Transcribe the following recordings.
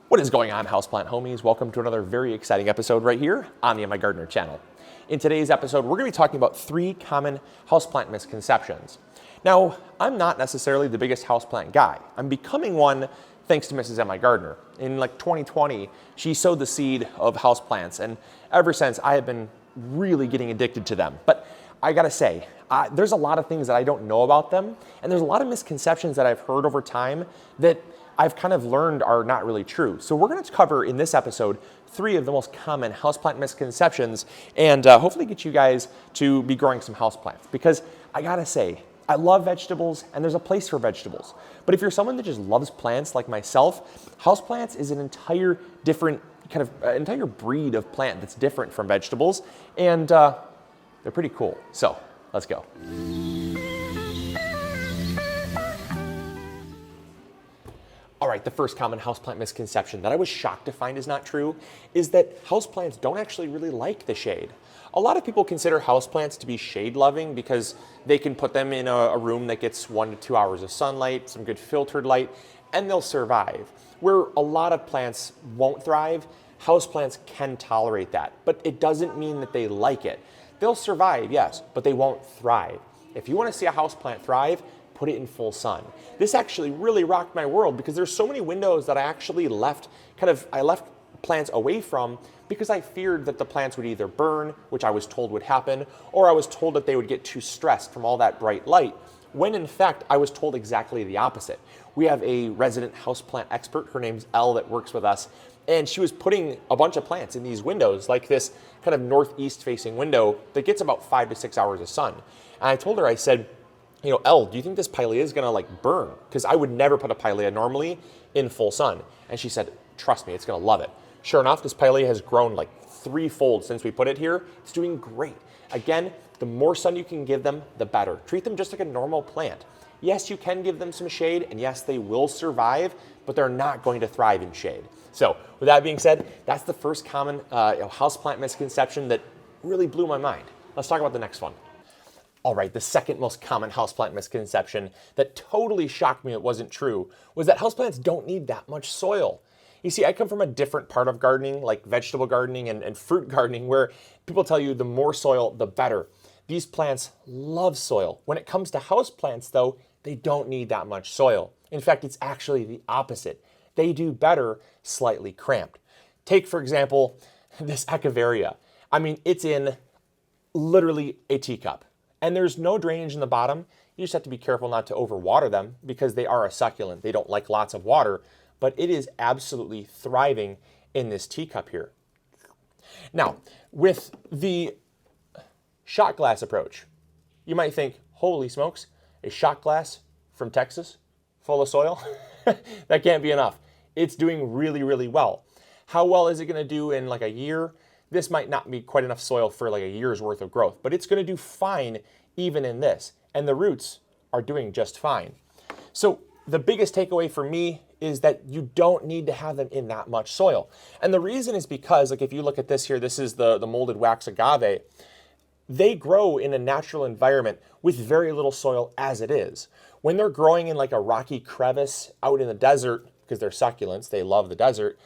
What is going on, houseplant homies? Welcome to another very exciting episode right here on the MIgardener channel. In today's episode, we're going to be talking about 3 common houseplant misconceptions. Now, I'm not necessarily the biggest houseplant guy. I'm becoming one thanks to Mrs. MIgardener. In 2020, she sowed the seed of houseplants, and ever since I have been really getting addicted to them. But I gotta say, there's a lot of things that I don't know about them, and there's a lot of misconceptions that I've heard over time that I've kind of learned are not really true. So we're going to cover in this episode 3 of the most common houseplant misconceptions and hopefully get you guys to be growing some houseplants. Because I gotta say, I love vegetables and there's a place for vegetables. But if you're someone that just loves plants like myself, houseplants is an entire different entire breed of plant that's different from vegetables, and they're pretty cool. So let's go. All right, the first common houseplant misconception that I was shocked to find is not true is that houseplants don't actually really like the shade. A lot of people consider houseplants to be shade loving because they can put them in a room that gets 1 to 2 hours of sunlight, some good filtered light, and they'll survive. Where a lot of plants won't thrive, houseplants can tolerate that, but it doesn't mean that they like it. They'll survive, yes, but they won't thrive. If you want to see a houseplant thrive, put it in full sun. This actually really rocked my world because there's so many windows that I actually left plants away from because I feared that the plants would either burn, which I was told would happen, or I was told that they would get too stressed from all that bright light, when in fact I was told exactly the opposite. We have a resident houseplant expert, her name's Elle, that works with us, and she was putting a bunch of plants in these windows, like this kind of northeast facing window that gets about 5 to 6 hours of sun. And I told her, I said, Elle, do you think this pilea is gonna burn? Because I would never put a pilea normally in full sun. And she said, trust me, it's gonna love it. Sure enough, this pilea has grown 3-fold since we put it here. It's doing great. Again, the more sun you can give them, the better. Treat them just like a normal plant. Yes, you can give them some shade, and yes, they will survive, but they're not going to thrive in shade. So with that being said, that's the first common houseplant misconception that really blew my mind. Let's talk about the next one. All right, the second most common houseplant misconception that totally shocked me it wasn't true was that houseplants don't need that much soil. You see, I come from a different part of gardening, like vegetable gardening and fruit gardening, where people tell you the more soil, the better. These plants love soil. When it comes to houseplants, though, they don't need that much soil. In fact, it's actually the opposite. They do better slightly cramped. Take, for example, this Echeveria. I mean, it's in literally a teacup. And there's no drainage in the bottom. You just have to be careful not to overwater them because they are a succulent. They don't like lots of water, but it is absolutely thriving in this teacup here. Now, with the shot glass approach, you might think, holy smokes, a shot glass from Texas full of soil? That can't be enough. It's doing really, really well. How well is it gonna do in a year? This might not be quite enough soil for a year's worth of growth, but it's going to do fine even in this. And the roots are doing just fine. So the biggest takeaway for me is that you don't need to have them in that much soil. And the reason is because, if you look at this here, this is the molded wax agave. They grow in a natural environment with very little soil as it is. When they're growing in a rocky crevice out in the desert, because they're succulents, they love the desert,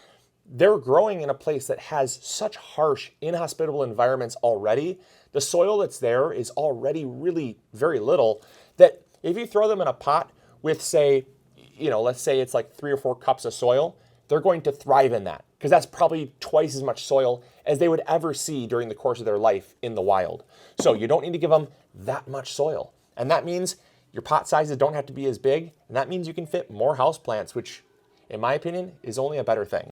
they're growing in a place that has such harsh, inhospitable environments already. The soil that's there is already really very little, that if you throw them in a pot with, say, let's say it's 3 or 4 cups of soil, they're going to thrive in that because that's probably twice as much soil as they would ever see during the course of their life in the wild. So you don't need to give them that much soil. And that means your pot sizes don't have to be as big, and that means you can fit more houseplants, which, in my opinion, is only a better thing.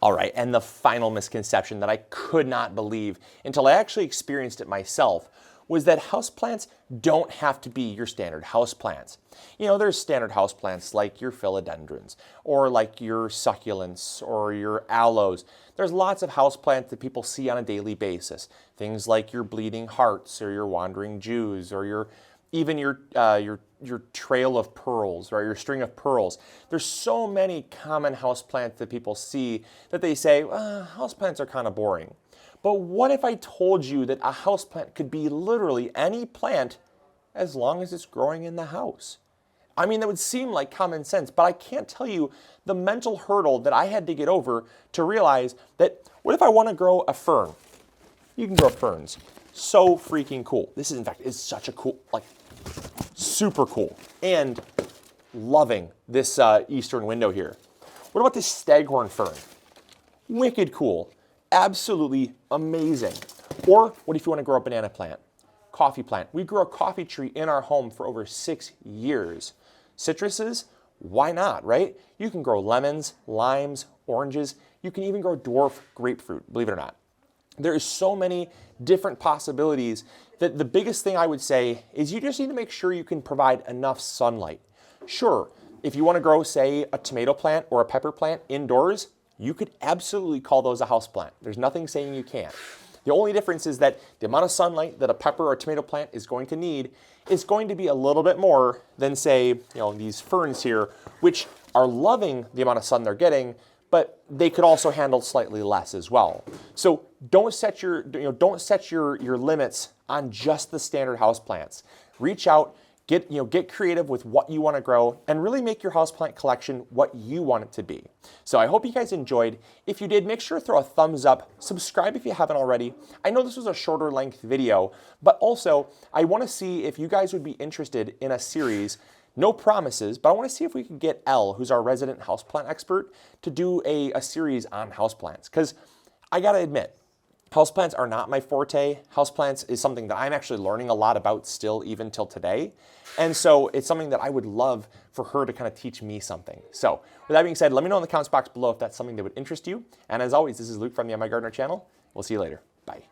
All right, and the final misconception that I could not believe until I actually experienced it myself was that houseplants don't have to be your standard houseplants. There's standard houseplants like your philodendrons or like your succulents or your aloes. There's lots of houseplants that people see on a daily basis. Things like your bleeding hearts or your wandering Jews or your trail of pearls, or your string of pearls. There's so many common houseplants that people see that they say, houseplants are kind of boring. But what if I told you that a houseplant could be literally any plant as long as it's growing in the house? I mean, that would seem like common sense, but I can't tell you the mental hurdle that I had to get over to realize that what if I want to grow a fern? You can grow ferns. So freaking cool. This is, in fact, is such a cool, like, super cool. And loving this eastern window here. What about this staghorn fern? Wicked cool. Absolutely amazing. Or what if you want to grow a banana plant? Coffee plant. We grew a coffee tree in our home for over 6 years. Citruses? Why not, right? You can grow lemons, limes, oranges. You can even grow dwarf grapefruit, believe it or not. There is so many different possibilities that the biggest thing I would say is you just need to make sure you can provide enough sunlight. Sure, if you want to grow, say, a tomato plant or a pepper plant indoors, you could absolutely call those a houseplant. There's nothing saying you can't. The only difference is that the amount of sunlight that a pepper or tomato plant is going to need is going to be a little bit more than, say, these ferns here, which are loving the amount of sun they're getting, but they could also handle slightly less as well. So don't set your limits on just the standard houseplants. Reach out, get creative with what you want to grow, and really make your houseplant collection what you want it to be. So I hope you guys enjoyed. If you did, make sure to throw a thumbs up, subscribe if you haven't already. I know this was a shorter length video, but also I want to see if you guys would be interested in a series. No promises, but I want to see if we can get Elle, who's our resident houseplant expert, to do a series on houseplants. Because I gotta admit, houseplants are not my forte. Houseplants is something that I'm actually learning a lot about still, even till today. And so it's something that I would love for her to kind of teach me something. So with that being said, let me know in the comments box below if that's something that would interest you. And as always, this is Luke from the MIgardener channel. We'll see you later. Bye.